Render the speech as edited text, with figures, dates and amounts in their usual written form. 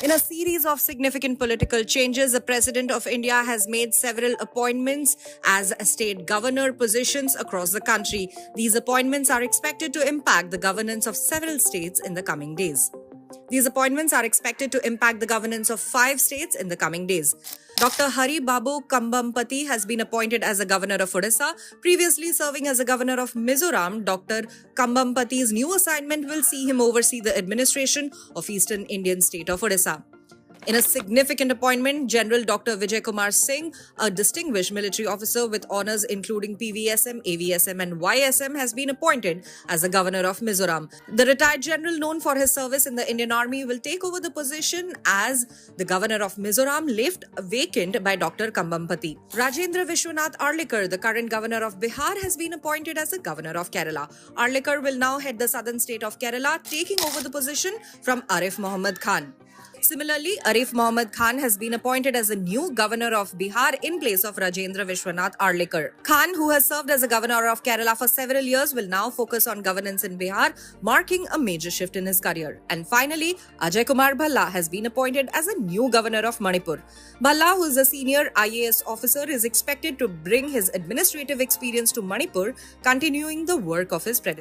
In a series of significant political changes, the President of India has made several appointments as state governor positions across the country. These appointments are expected to impact the governance of several states in the coming days. These appointments are expected to impact the governance of 5 states in the coming days. Dr. Hari Babu Kambampati has been appointed as the governor of Odisha. Previously serving as the governor of Mizoram, Dr. Kambampati's new assignment will see him oversee the administration of Eastern Indian state of Odisha. In a significant appointment, General Dr. Vijay Kumar Singh, a distinguished military officer with honors including PVSM, AVSM and YSM, has been appointed as the governor of Mizoram. The retired general, known for his service in the Indian Army, will take over the position as the governor of Mizoram, left vacant by Dr. Kambampati. Rajendra Vishwanath Arlikar, the current governor of Bihar, has been appointed as the governor of Kerala. Arlikar will now head the southern state of Kerala, taking over the position from Arif Mohammad Khan. Similarly, Arif Mohammad Khan has been appointed as the new governor of Bihar in place of Rajendra Vishwanath Arlikar. Khan, who has served as a governor of Kerala for several years, will now focus on governance in Bihar, marking a major shift in his career. And finally, Ajay Kumar Bhalla has been appointed as a new governor of Manipur. Bhalla, who is a senior IAS officer, is expected to bring his administrative experience to Manipur, continuing the work of his predecessor.